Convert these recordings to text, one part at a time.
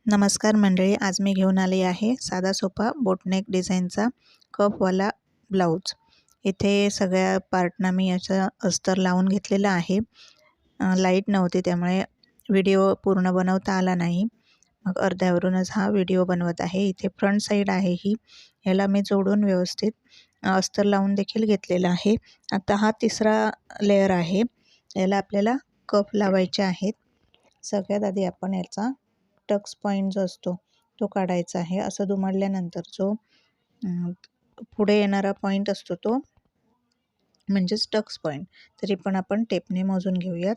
नमस्कार मंडळी, आज मी घेऊन आले आहे साधा सोपा बोटनेक डिझाईनचा कपवाला ब्लाऊज. इथे सगळ्या पार्टना मी याचा अस्तर लावून घेतलेला आहे. लाईट नव्हती त्यामुळे व्हिडिओ पूर्ण बनवता आला नाही. मग अर्ध्यावरूनच हा व्हिडिओ बनवत आहे. इथे फ्रंट साईड आहे ही, याला मी जोडून व्यवस्थित अस्तर लावून देखील घेतलेला आहे. आता हा तिसरा लेयर आहे, याला आपल्याला कप लावायचे आहेत. सगळ्यात आधी आपण याचा टक्स पॉईंट जो असतो तो काढायचा आहे. असं दुमडल्यानंतर जो पुढे येणारा पॉईंट असतो तो म्हणजेच टक्स पॉईंट, तरी पण आपण टेपने मोजून घेऊयात.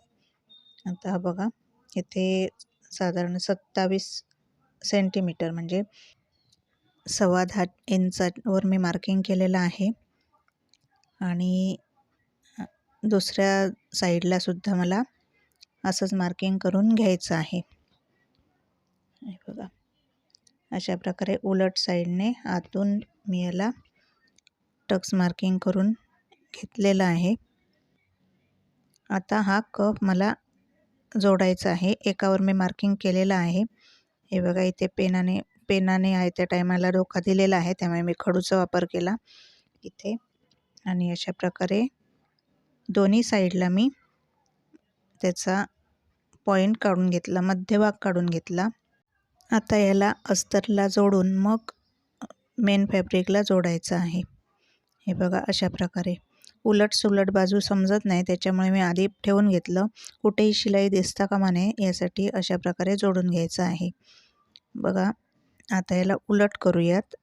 आता बघा, इथे साधारण 27 सेंटीमीटर म्हणजे 10.25 इंचावर मी मार्किंग केलेलं आहे. आणि दुसऱ्या साईडला सुद्धा मला असंच मार्किंग करून घ्यायचं आहे. हे बघा, अशा प्रकारे उलट साईडने आतून मी याला टक्स मार्किंग करून घेतलेला आहे. आता हा कप मला जोडायचा आहे. एकावर मी मार्किंग केलेलं आहे. हे बघा, इथे पेनाने आहे त्या टायमाला धोका दिलेला आहे, त्यामुळे मी खडूचा वापर केला इथे. आणि अशा प्रकारे दोन्ही साईडला मी त्याचा पॉईंट काढून घेतला, मध्यभाग काढून घेतला. आता याला अस्तरला जोडून मग मेन फॅब्रिकला जोडायचं आहे. हे बघा, अशा प्रकारे उलट सुलट बाजू समजत नाही, त्याच्यामुळे मी आधी ठेवून घेतलं. कुठेही शिलाई दिसता कामा नये यासाठी अशा प्रकारे जोडून घ्यायचं आहे. बघा, आता याला उलट करूयात.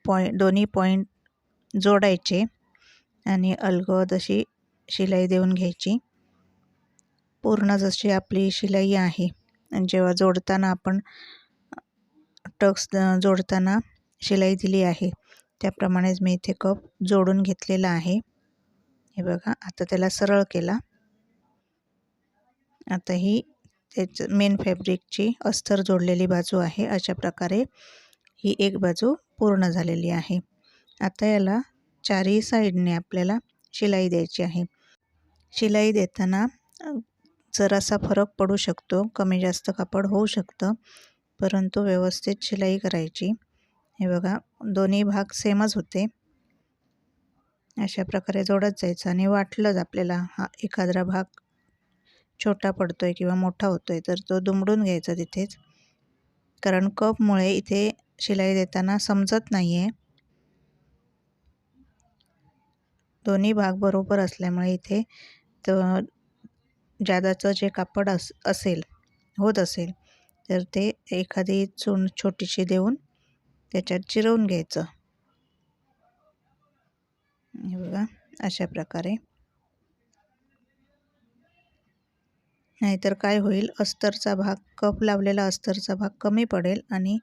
दोन्ही पॉईंट जोडायचे आणि अलगद अशी शिलाई देऊन घ्यायची, पूर्ण जशी आपली शिलाई आहे. आणि जेव्हा जोडताना आपण टक्स जोडताना शिलाई दिली आहे त्याप्रमाणेच मी इथे कप जोडून घेतलेला आहे. हे बघा, आता त्याला सरळ केला. आता ही त्याचं मेन फॅब्रिकची अस्तर जोडलेली बाजू आहे. अशा प्रकारे ही एक बाजू पूर्ण झालेली आहे. आता याला चारही साईडने आपल्याला शिलाई द्यायची आहे. शिलाई देताना जरासा फरक पडू शकतो, कमी जास्त कापड होऊ शकतं, परंतु व्यवस्थित शिलाई करायची. हे बघा, दोन्ही भाग सेमच होते. अशा प्रकारे जोडत जायचं. आणि वाटलंच आपल्याला हा एखादा भाग छोटा पडतोय किंवा मोठा होतोय तर तो दुमडून घ्यायचा तिथेच, कारण कपमुळे इथे शिलाई देताना समजत नाही आहे. दोन्ही भाग बरोबर असल्यामुळे इथे जादाचं जे कापड होत असेल तर ते एखादी चून छोटीशी देऊन त्याच्यात चिरवून घ्यायचं. हे बघा, अशा प्रकारे. नाहीतर काय होईल, अस्तरचा भाग, कप लावलेला अस्तरचा भाग कमी पडेल आणि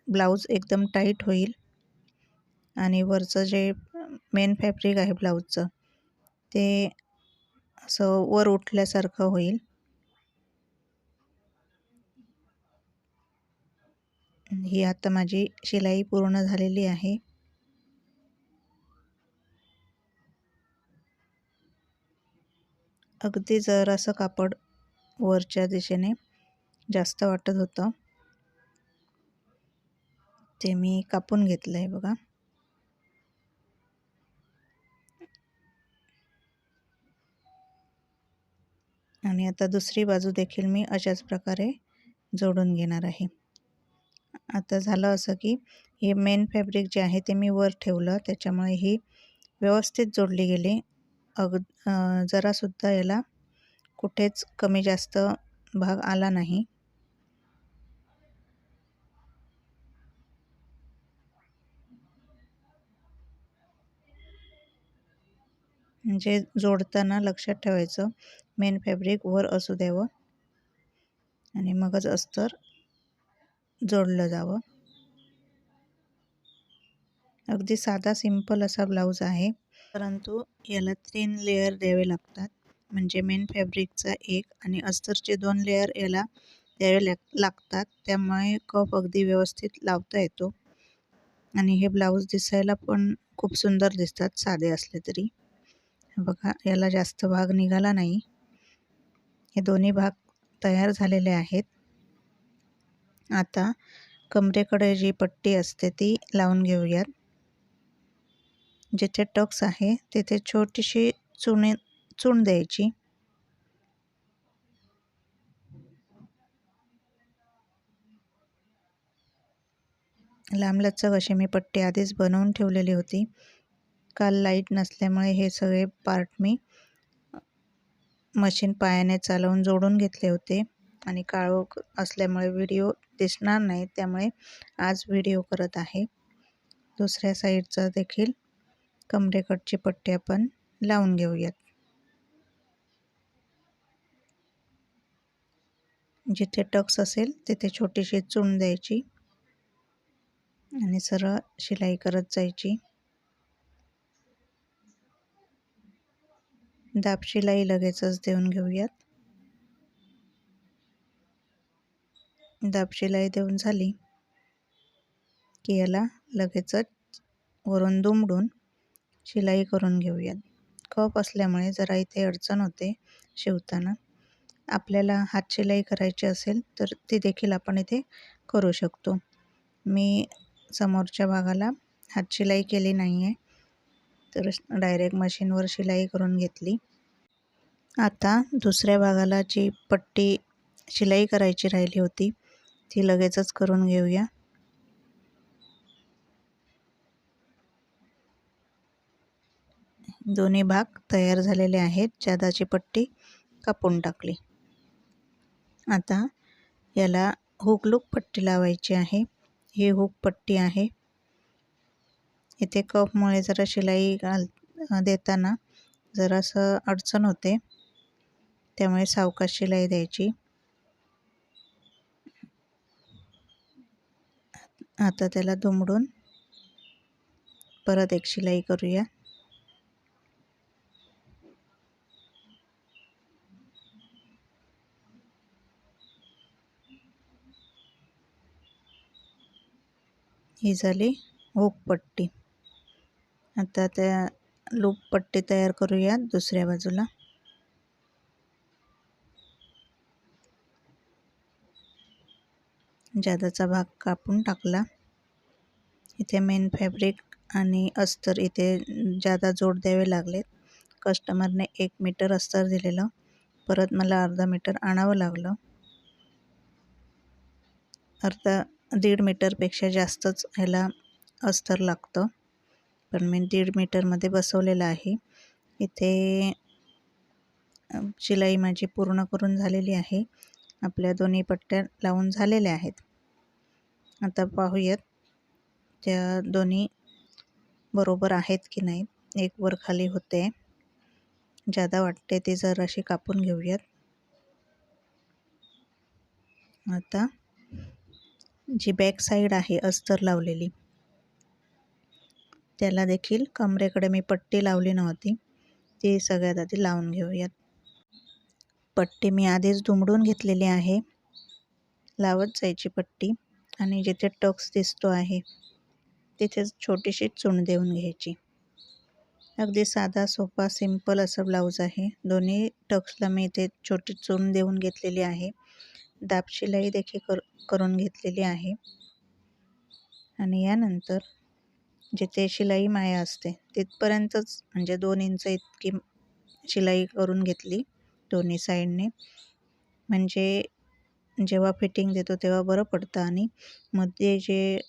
ब्लाऊज एकदम टाईट होईल आणि वरचं जे मेन फॅब्रिक आहे ब्लाऊजचं ते असं वर उठल्यासारखं होईल. ही आता माझी शिलाई पूर्ण झालेली आहे. अगदी जरासं कापड वरच्या दिशेने जास्त वाटत होतं, ते मी कापून घेतलं आहे बघा. आणि आता दुसरी बाजू देखील मी अशाच प्रकारे जोडून घेणार आहे. आता झालं असं की हे मेन फॅब्रिक जे आहे ते मी वर ठेवलं, त्याच्यामुळे ही व्यवस्थित जोडली गेली. जरासुद्धा याला कुठेच कमी जास्त भाग आला नाही. म्हणजे जोडताना लक्षात ठेवायचं, मेन फॅब्रिक वर असू द्यावं आणि मगच अस्तर जोडलं जावं. अगदी साधा सिंपल असा ब्लाऊज आहे, परंतु याला 3 लेयर द्यावे लागतात. म्हणजे मेन फॅब्रिकचा एक आणि अस्तरचे 2 लेयर याला द्यावे लागतात. त्यामुळे कप अगदी व्यवस्थित लावता येतो आणि हे ब्लाऊज दिसायला पण खूप सुंदर दिसतात साधे असले तरी. बघा, याला जास्त भाग निघाला नाही. हे दोन्ही भाग तयार झालेले आहेत. आता कमरेकडे जी पट्टी असते ती लावून घेऊयात. जिथे टक्स आहे तिथे छोटीशी चूण द्यायची. लांबलचक अशी मी पट्टी आधीच बनवून ठेवलेली होती. काल लाईट नसल्यामुळे हे सगळे पार्ट मी मशीन पायाने चालवून जोडून घेतले होते आणि काळोख असल्यामुळे व्हिडिओ दिसणार नाही, त्यामुळे आज व्हिडिओ करत आहे. दुसऱ्या साईडचा देखील कमरेकडची पट्टी आपण लावून घेऊयात. जिथे टक्स असेल तिथे छोटीशी चूण द्यायची आणि सरळ शिलाई करत जायची. दाब शिलाई लगेचच देऊन घेऊयात. दाब शिलाई देऊन झाली की याला लगेचच वरून दुमडून शिलाई करून घेऊयात. कप असल्यामुळे जरा इथे अडचण होते शिवताना. आपल्याला हात शिलाई करायची असेल तर ती देखील आपण इथे करू शकतो. मी समोरच्या भागाला हात शिलाई केली नाही आहे, तर डायरेक्ट मशीनवर शिलाई करून घेतली. आता दुसऱ्या भागाला जी पट्टी शिलाई करायची राहिली होती ती लगेचच करून घेऊया. दोन्ही भाग तयार झालेले आहेत. जादाची पट्टी कापून टाकली. आता याला हुक पट्टी लावायची आहे. ही हुक पट्टी आहे. इथे कपमुळे जरा शिलाई देताना जरासं अडचण होते, त्यामुळे सावकाश शिलाई द्यायची. आता त्याला दुमडून परत एक शिलाई करूया. ही झाली हुक पट्टी. आता त्या लूप पट्टी तयार करूया दुसऱ्या बाजूला. जादाचा भाग कापून टाकला. इथे मेन फॅब्रिक आणि अस्तर इथे जादा जोड द्यावे लागलेत. कस्टमरने 1 मीटर अस्तर दिलेलं, परत मला अर्धा मीटर आणावं लागलं. 1.5 मीटरपेक्षा जास्तच ह्याला अस्तर लागतं, पण मी 1.5 मीटरमध्ये बसवलेलं आहे. इथे शिलाई माझी पूर्ण करून झालेली आहे. आपल्या दोन्ही पट्ट्या लावून झालेल्या आहेत. आता पाहूयात त्या दोन्ही बरोबर आहेत की नाही. एक वर खाली होते, जादा वाटते ती जराशी कापून घेऊयात. आता जी बॅक साईड आहे अस्तर लावलेली, त्याला देखील कमरेकडे मी पट्टी लावली नव्हती, ती सगळ्यात आधी लावून घेऊयात. पट्टी मी आधीच दुमडून घेतलेली आहे. लावत जायची पट्टी आणि जिथे टक्स दिसतो आहे तिथेच छोटीशी चूण देऊन घ्यायची. अगदी साधा सोपा सिंपल असं ब्लाऊज आहे. दोन्ही टक्सला मी इथे छोटी चूण देऊन घेतलेली आहे. दाब शिलाई देखील करून घेतलेली आहे. आणि यानंतर जिथे शिलाई माया असते तिथपर्यंतच, म्हणजे 2 इंच इतकी शिलाई करून घेतली दोन्ही साईडने. म्हणजे जेव्हा फिटिंग देतो तेव्हा बरं पडतं. आणि मध्ये जे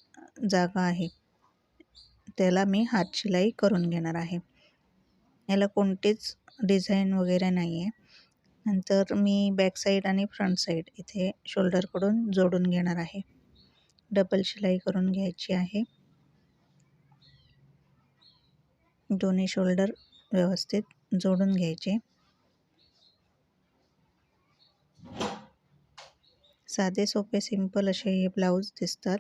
जागा आहे त्याला मी हात शिलाई करून घेणार आहे. याला कोणतीच डिझाईन वगैरे नाही आहे. नंतर मी बॅक साईड आणि फ्रंट साईड इथे शोल्डरकडून जोडून घेणार आहे. डबल शिलाई करून घ्यायची आहे. दोन्ही शोल्डर व्यवस्थित जोडून घ्यायचे. साधे सोपे सिंपल असे हे ब्लाऊज दिसतात.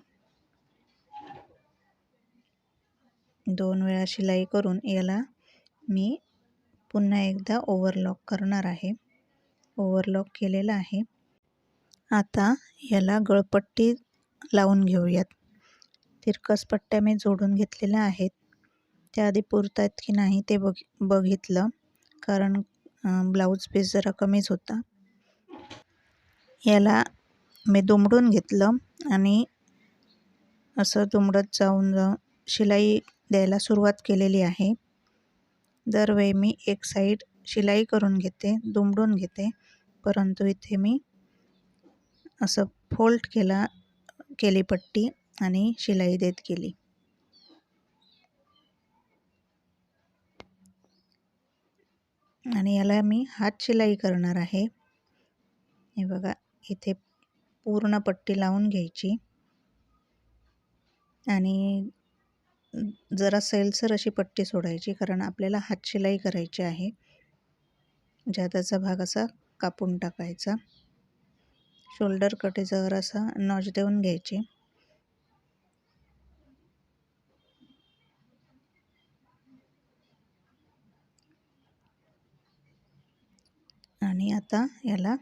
2 वेळा शिलाई करून याला मी पुन्हा एकदा ओव्हरलॉक करणार आहे. ओव्हरलॉक केलेला आहे. आता याला गळपट्टी लावून घेऊयात. तिरकस पट्ट्या मी जोडून घेतलेल्या आहेत. त्या आधी पुरतात की नाही ते बघितलं, कारण ब्लाऊज पीस जरा कमीच होता. याला मी दुमडून घेतलं आणि असं दुमडत जाऊन शिलाई द्यायला सुरुवात केलेली आहे. दरवेळी मी एक साईड शिलाई करून घेते, दुमडून घेते, परंतु इथे मी असं फोल्ड केली पट्टी आणि शिलाई देत गेली. आणि याला मी हात शिलाई करणार आहे. हे बघा, इथे पूर्ण पट्टी लावून घ्यायची आणि जरा सैलसर अशी पट्टी सोडायची, कारण आपल्याला हात शिलाई करायची आहे. जादाचा भाग असा कापून टाकायचा. शोल्डर कटे जरासा नॉच देऊन घ्यायची. आणि आता याला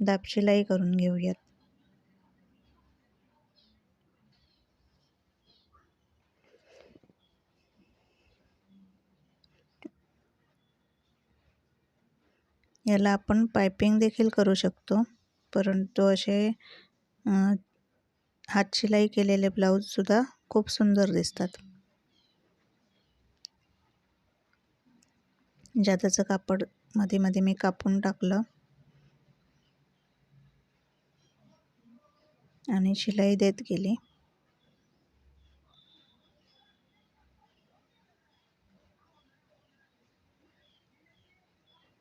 दाब शिलाई करून घेऊयात. याला आपण पायपिंग देखील करू शकतो, परंतु असे हात शिलाई केलेले ब्लाऊजसुद्धा खूप सुंदर दिसतात. जादाचं कापड मध्ये मध्ये मी कापून टाकलं आणि शिलाई देत गेली.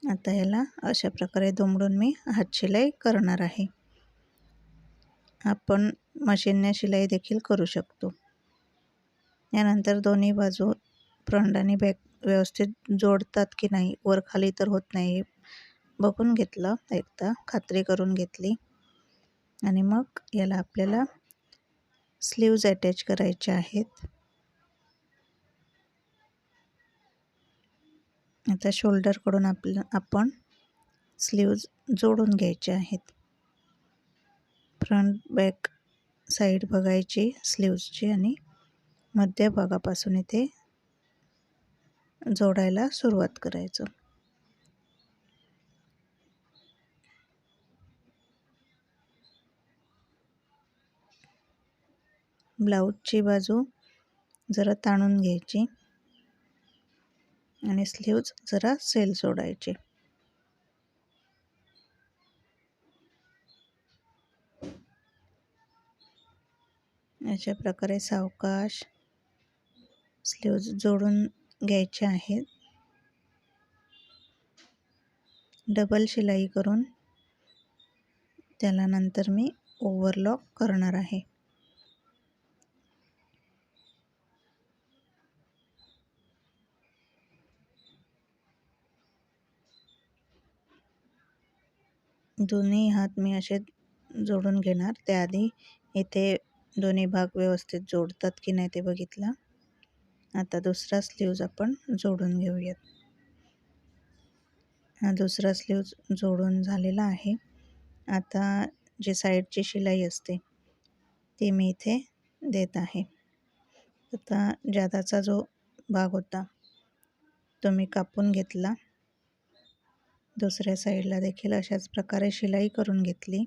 आता याला अशा प्रकारे दुमडून मी हात शिलाई करणार आहे. आपण मशीनने शिलाई देखील करू शकतो. यानंतर दोन्ही बाजू फ्रंट आणि बॅक व्यवस्थित जोडतात की नाही, वर खाली तर होत नाही, बघून घेतलं, एकदा खात्री करून घेतली. आणि मग याला आपल्याला स्लीव्ज अटॅच करायचे आहेत. आता शोल्डरकडून आपण स्लीव्ज जोडून घ्यायचे आहेत. फ्रंट बॅक साईड बघायची स्लीव्जची आणि मध्यभागापासून इथे जोडायला सुरुवात करायचं. ब्लाऊजची बाजू जरा ताणून घ्यायची आणि स्लीव्ज जरा सेल सोडायचे. अशा प्रकारे सावकाश स्लीव्ज जोडून घ्यायचे आहेत. डबल शिलाई करून त्याला नंतर मी ओव्हरलॉक करणार आहे. दोन्ही हात मी असे जोडून घेणार. त्याआधी इथे दोन्ही भाग व्यवस्थित जोडतात की नाही ते बघितलं. आता दुसरा स्लीव्ज आपण जोडून घेऊयात. हा दुसरा स्लीव्ज जोडून झालेला आहे. आता जी साईडची शिलाई असते ती मी इथे देत आहे. आता जादाचा जो भाग होता तो मी कापून घेतला. दुसऱ्या साईडला देखील अशाच प्रकारे शिलाई करून घेतली.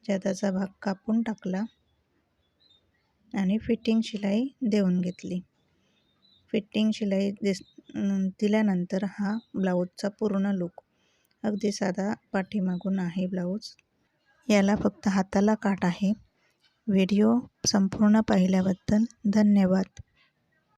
जादाचा भाग कापून टाकला आणि फिटिंग शिलाई देऊन घेतली. फिटिंग शिलाई दिल्यानंतर हा ब्लाऊजचा पूर्ण लूक अगदी साधा पाठीमागून आहे ब्लाऊज. याला फक्त हाताला काठ आहे. व्हिडिओ संपूर्ण पाहिल्याबद्दल धन्यवाद.